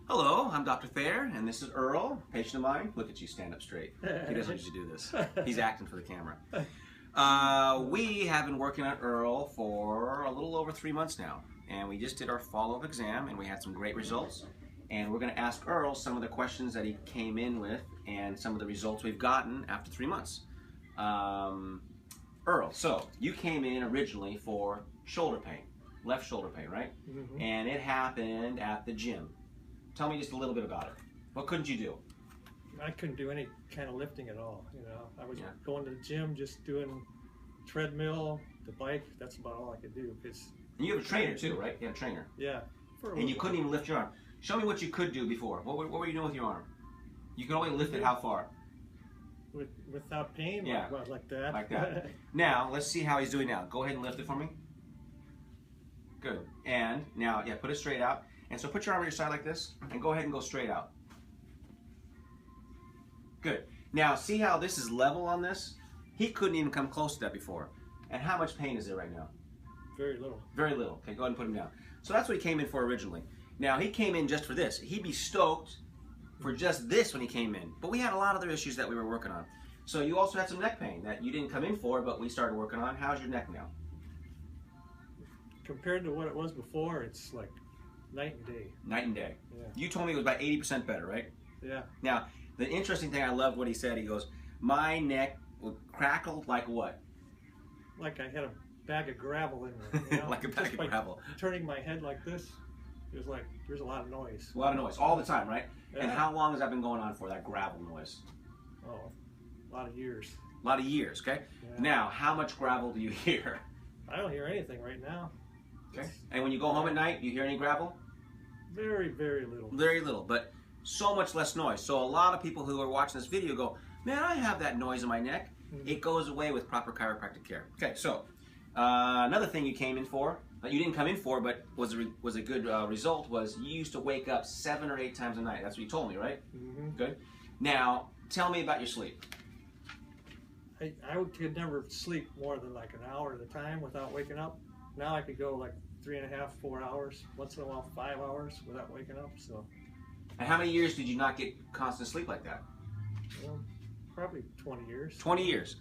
Hello, I'm Dr. Thayer, and this is Earl, patient of mine. Look at you, stand up straight. He doesn't usually do this. He's acting for the camera. We have been working on Earl for a little over 3 months now, and we just did our follow-up exam, and we had some great results. And we're going to ask Earl some of the questions that he came in with and some of the results we've gotten after 3 months. Earl, so you came in originally for shoulder pain, left shoulder pain, right? Mm-hmm. And it happened at the gym. Tell me just a little bit about it. What couldn't you do? I couldn't do any kind of lifting at all. You know, I was going to the gym, just doing treadmill, the bike. That's about all I could do. And you have a trainer too, right? You have a trainer. Yeah. And you couldn't even lift your arm. Show me what you could do before. What were you doing with your arm? You could only lift it how far? Without pain? Yeah. Like that. Like that. Now, let's see how he's doing now. Go ahead and lift it for me. Good. And now, put it straight out. And so put your arm on your side like this, and go ahead and go straight out. Good. Now, see how this is level on this? He couldn't even come close to that before. And how much pain is there right now? Very little. Very little. Okay, go ahead and put him down. So that's what he came in for originally. Now, he came in just for this. He'd be stoked for just this when he came in. But we had a lot of other issues that we were working on. So you also had some neck pain that you didn't come in for, but we started working on. How's your neck now? Compared to what it was before, it's like night and day. Night and day. Yeah. You told me it was about 80% better, right? Yeah. Now, the interesting thing, I loved what he said. He goes, my neck would crackle like what? Like I had a bag of gravel in there. You know? Like a bag of gravel. Turning my head like this, it was like, there's a lot of noise. A lot of noise, all the time, right? Yeah. And how long has that been going on for, that gravel noise? Oh, a lot of years. A lot of years, okay? Yeah. Now, how much gravel do you hear? I don't hear anything right now. Okay. And when you go home at night, do you hear any gravel? Very, very little. Very little, but so much less noise. So a lot of people who are watching this video go, man, I have that noise in my neck. Mm-hmm. It goes away with proper chiropractic care. Okay, so another thing you came in for, that you didn't come in for, but was a good result, was you used to wake up 7 or 8 times a night. That's what you told me, right? Mm-hmm. Good. Now, tell me about your sleep. I could never sleep more than like an hour at a time without waking up. Now I could go like 3.5, 4 hours, once in a while 5 hours without waking up. So. And how many years did you not get constant sleep like that? Well, probably 20 years. 20 years.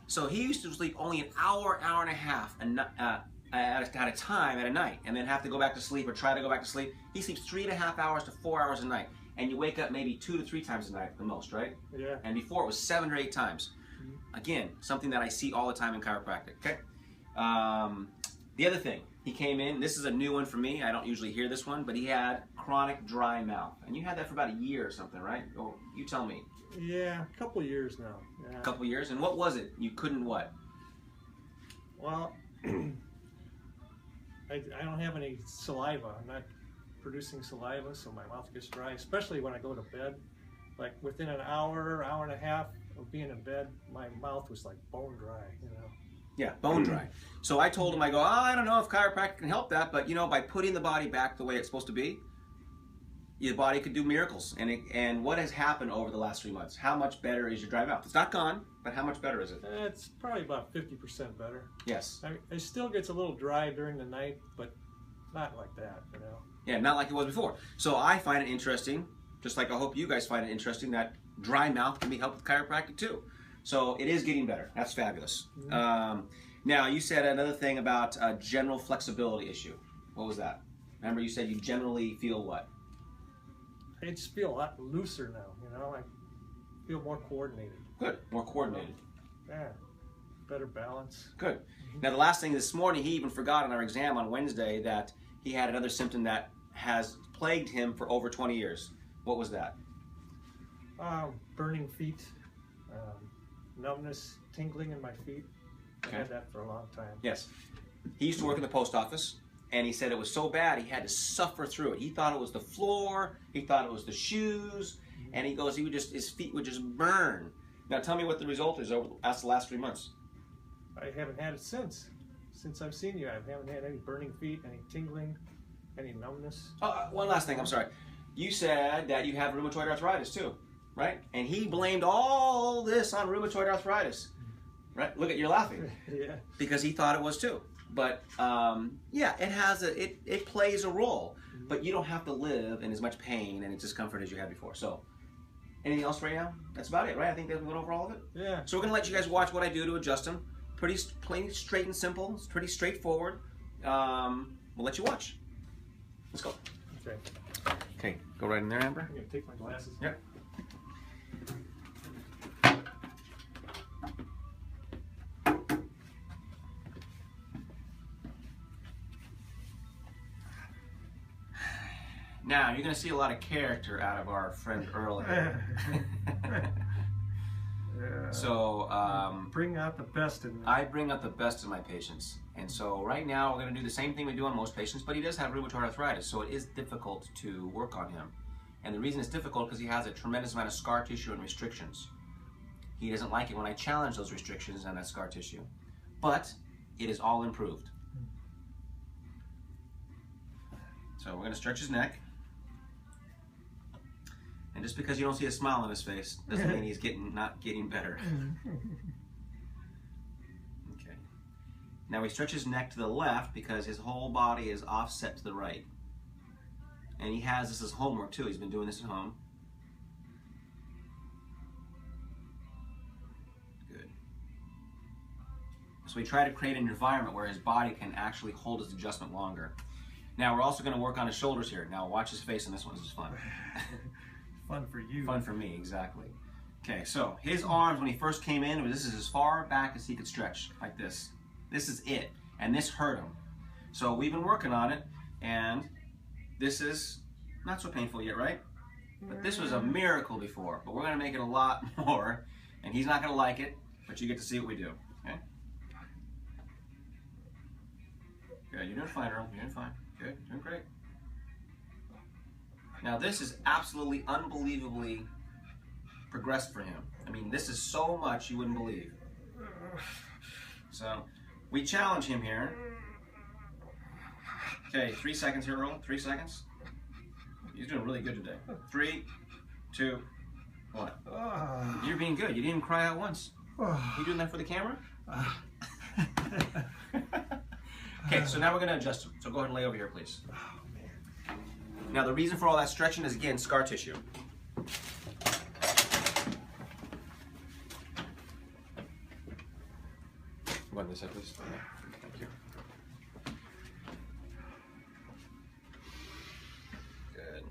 So he used to sleep only an hour, hour and a half at a time at a night, and then have to go back to sleep or try to go back to sleep. He sleeps 3.5 hours to 4 hours a night, and you wake up maybe 2 to 3 times a night at the most, right? Yeah. And before it was 7 or 8 times. Mm-hmm. Again, something that I see all the time in chiropractic. Okay. The other thing, he came in, this is a new one for me, I don't usually hear this one, but he had chronic dry mouth. And you had that for about a year or something, right? Oh, you tell me. Yeah, a couple of years now. Yeah. A couple of years? And what was it? You couldn't what? Well, I don't have any saliva. I'm not producing saliva, so my mouth gets dry, especially when I go to bed. Like within an hour, hour and a half of being in bed, my mouth was like bone dry, you know. Yeah, bone dry. So I told him, I go, oh, I don't know if chiropractic can help that, but you know, by putting the body back the way it's supposed to be, your body could do miracles. And what has happened over the last 3 months? How much better is your dry mouth? It's not gone, but how much better is it? It's probably about 50% better. Yes. I mean, it still gets a little dry during the night, but not like that, you know. Yeah, not like it was before. So I find it interesting, just like I hope you guys find it interesting, that dry mouth can be helped with chiropractic too. So it is getting better. That's fabulous. Mm-hmm. Now, you said another thing about a general flexibility issue. What was that? Remember, you said you generally feel what? I just feel a lot looser now, you know. I feel more coordinated. Good. More coordinated. Yeah. Better balance. Good. Mm-hmm. Now, the last thing this morning, he even forgot on our exam on Wednesday that he had another symptom that has plagued him for over 20 years. What was that? Burning feet. Numbness, tingling in my feet. Okay. I had that for a long time. Yes. He used to work in the post office, and he said it was so bad he had to suffer through it. He thought it was the floor, he thought it was the shoes, and he goes, his feet would just burn. Now tell me what the result is over the last 3 months. I haven't had it since I've seen you. I haven't had any burning feet, any tingling, any numbness. One last thing, I'm sorry. You said that you have rheumatoid arthritis too, right? And he blamed all this on rheumatoid arthritis, right? Look at, you're laughing. Yeah. Because he thought it was too. But yeah, it plays a role. but you don't have to live in as much pain and discomfort as you had before. So, anything else right now? That's about it, right? I think that we went over all of it. Yeah. So we're gonna let you guys watch what I do to adjust them. Pretty plain, straight and simple. It's pretty straightforward. We'll let you watch. Let's go. Okay. Okay, go right in there, Amber. I'm gonna take my glasses. Yep. Now, you're going to see a lot of character out of our friend Earl here. Yeah. So, bring out the best in me. I bring out the best in my patients. And so right now we're going to do the same thing we do on most patients, but he does have rheumatoid arthritis, so it is difficult to work on him. And the reason it's difficult because he has a tremendous amount of scar tissue and restrictions. He doesn't like it when I challenge those restrictions and that scar tissue. But it is all improved. So we're going to stretch his neck. And just because you don't see a smile on his face doesn't mean he's not getting better. Okay. Now we stretch his neck to the left because his whole body is offset to the right. And he has this as homework too. He's been doing this at home. Good. So we try to create an environment where his body can actually hold his adjustment longer. Now we're also going to work on his shoulders here. Now watch his face on this one. This is fun. Fun for you. Fun for me, exactly. Okay, so his arms when he first came in, this is as far back as he could stretch, like this. This is it, and this hurt him. So we've been working on it, and this is not so painful yet, right? But this was a miracle before, but we're gonna make it a lot more, and he's not gonna like it, but you get to see what we do, okay? Good, you're doing fine, Earl, you're doing fine. Good, you're doing great. Now this is absolutely unbelievably progressed for him. I mean, this is so much you wouldn't believe. So, we challenge him here. Okay, 3 seconds here, Earl. 3 seconds. He's doing really good today. 3, 2, 1. You're being good. You didn't even cry out once. You doing that for the camera? Okay, so now we're going to adjust him. So go ahead and lay over here, please. Now the reason for all that stretching is, again, scar tissue. Go on this side, please. Thank you. Good.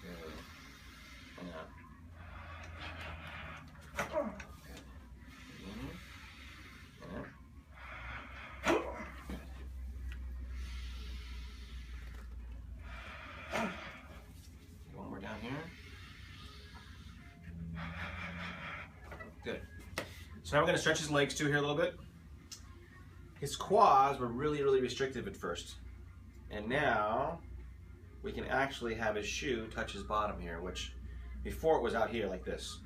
Good. Yeah. Good. So now we're going to stretch his legs too here a little bit. His quads were really, really restrictive at first. And now we can actually have his shoe touch his bottom here, which before it was out here like this.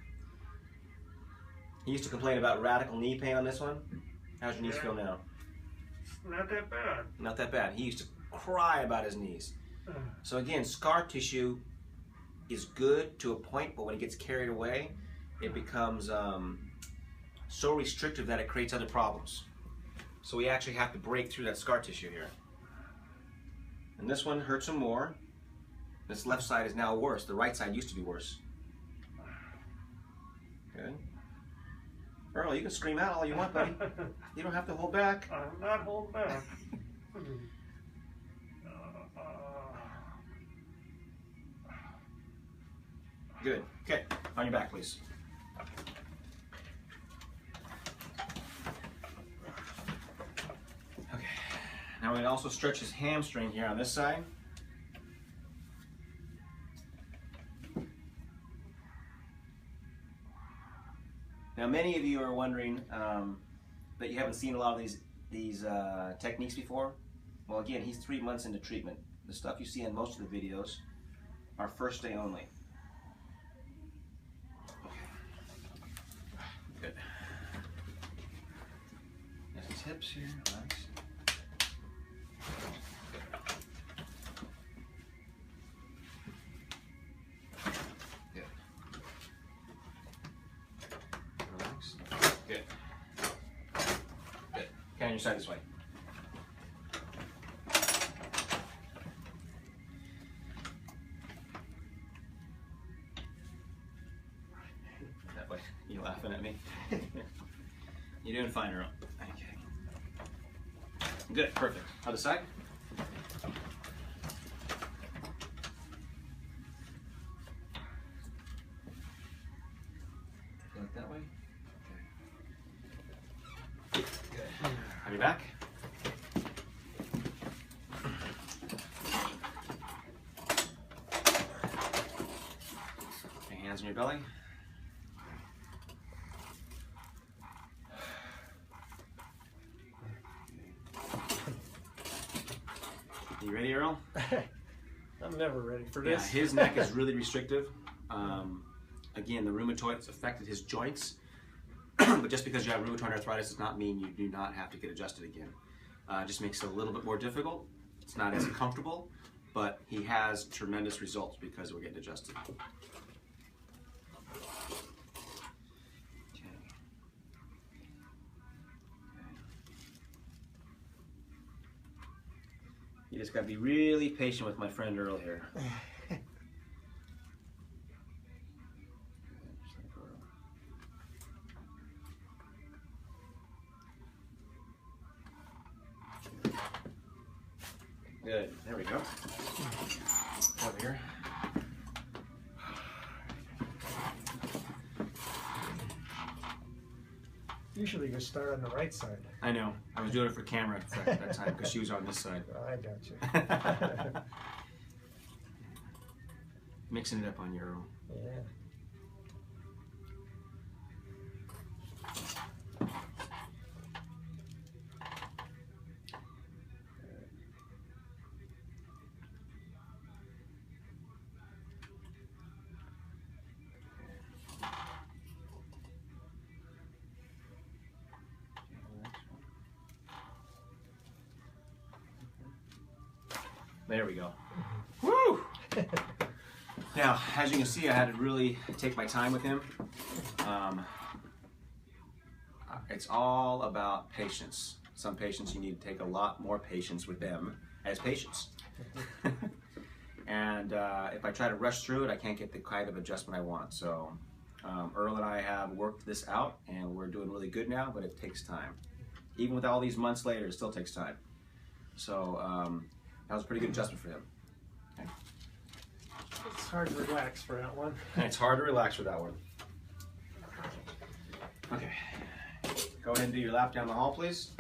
He used to complain about radical knee pain on this one. How's your knees feel now? Not that bad. Not that bad. He used to cry about his knees. So again, scar tissue is good to a point, but when it gets carried away, it becomes so restrictive that it creates other problems. So we actually have to break through that scar tissue here. And this one hurts him more. This left side is now worse. The right side used to be worse. Good. Earl, you can scream out all you want, buddy. You don't have to hold back. I'm not holding back. Good. Okay, on your back, please. Okay. Now we're going to also stretch his hamstring here on this side. Now, many of you are wondering that you haven't seen a lot of these techniques before. Well, again, he's 3 months into treatment. The stuff you see in most of the videos are first day only. Good. There's his hips here. Relax. Good. Relax. Good. Good. Okay, on your side this way. laughing at me. You're doing fine, Earl. Okay. Good, perfect. Other side. Look that way. Okay. Good. Have your back. Your hands on your belly. You ready, Earl? I'm never ready for Yeah, this. his neck is really restrictive. Again, the rheumatoid has affected his joints. But just because you have rheumatoid arthritis does not mean you do not have to get adjusted again. It just makes it a little bit more difficult. It's not as comfortable, but he has tremendous results because we're getting adjusted. Okay. You just gotta be really patient with my friend Earl here. Good. There we go. Over here. Usually you start on the right side. I know. I was doing it for camera effect that time because she was on this side. I got you. Mixing it up on your own. Yeah. There we go. Woo! Now, as you can see, I had to really take my time with him. It's all about patience. Some patients you need to take a lot more patience with them as patients. And if I try to rush through it, I can't get the kind of adjustment I want. So Earl and I have worked this out, and we're doing really good now, but it takes time. Even with all these months later, it still takes time. So that was a pretty good adjustment for him. Okay. It's hard to relax for that one. And it's hard to relax for that one. Okay. Go ahead and do your lap down the hall, please.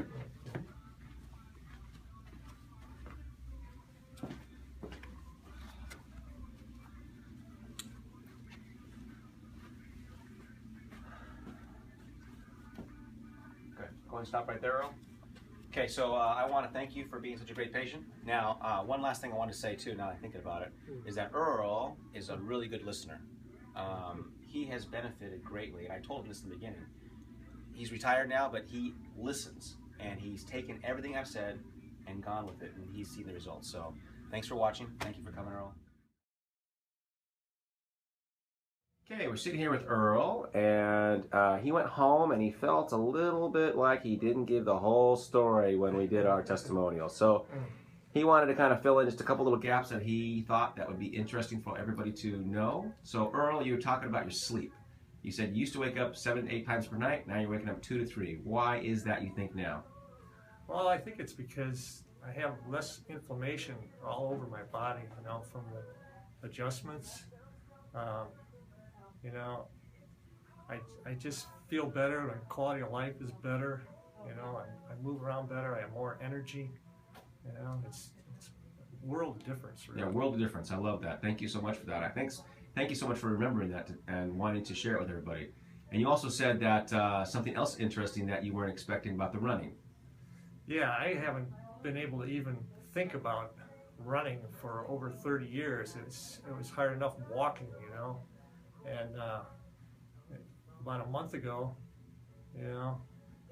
Good. Go ahead and stop right there, Earl. Okay, so I want to thank you for being such a great patient. Now, one last thing I want to say too, now that I'm thinking about it, is that Earl is a really good listener. He has benefited greatly, and I told him this in the beginning. He's retired now, but he listens, and he's taken everything I've said and gone with it, and he's seen the results. So thanks for watching. Thank you for coming, Earl. Okay, we're sitting here with Earl, and he went home and he felt a little bit like he didn't give the whole story when we did our testimonial. So he wanted to kind of fill in just a couple little gaps that he thought that would be interesting for everybody to know. So Earl, you were talking about your sleep. You said you used to wake up 7 to 8 times per night. Now you're waking up 2 to 3. Why is that, you think, now? Well, I think it's because I have less inflammation all over my body, you know, from the adjustments. You know, I just feel better. My quality of life is better. You know, I move around better. I have more energy. You know, it's a world of difference, really. Yeah, world of difference. I love that. Thank you so much for that. Thank you so much for remembering that and wanting to share it with everybody. And you also said that something else interesting that you weren't expecting about the running. Yeah, I haven't been able to even think about running for over 30 years. It was hard enough walking, you know. And about a month ago, you know,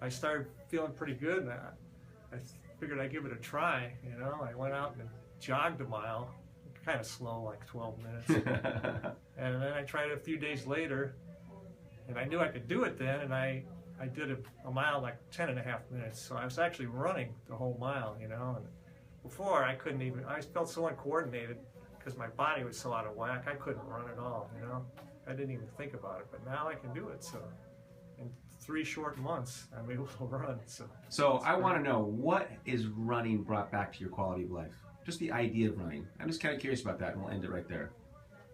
I started feeling pretty good, and I figured I'd give it a try. You know, I went out and jogged a mile, kind of slow, like 12 minutes. And then I tried it a few days later, and I knew I could do it then, and I did a mile like 10.5 minutes. So I was actually running the whole mile, you know. And before I couldn't even, I felt so uncoordinated because my body was so out of whack, I couldn't run at all, you know. I didn't even think about it, but now I can do it, so. in 3 short months, I'm able to run. So I want to know, what is running brought back to your quality of life? Just the idea of running. I'm just kind of curious about that, and we'll end it right there.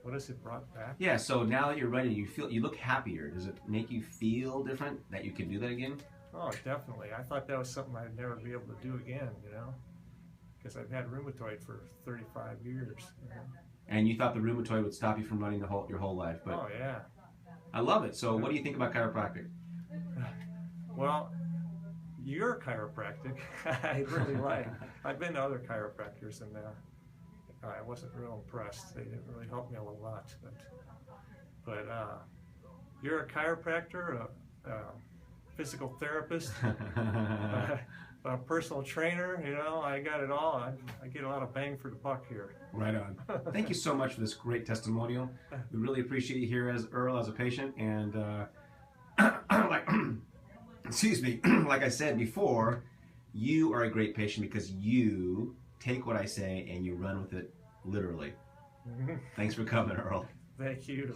What has it brought back? Yeah, so now that you're running, you look happier. Does it make you feel different that you can do that again? Oh, definitely. I thought that was something I'd never be able to do again, you know, because I've had rheumatoid for 35 years. You know? And you thought the rheumatoid would stop you from running your whole life, but oh yeah, I love it. So what do you think about chiropractic? Well, your chiropractic, I really like. I've been to other chiropractors and I wasn't real impressed. They didn't really help me a lot. But you're a chiropractor, a physical therapist, a personal trainer. You know, I got it all. I get a lot of bang for the buck here. Right on. Thank you so much for this great testimonial. We really appreciate you here as Earl, as a patient, and excuse me, like I said before, you are a great patient because you take what I say and you run with it literally. Thanks for coming, Earl. Thank you.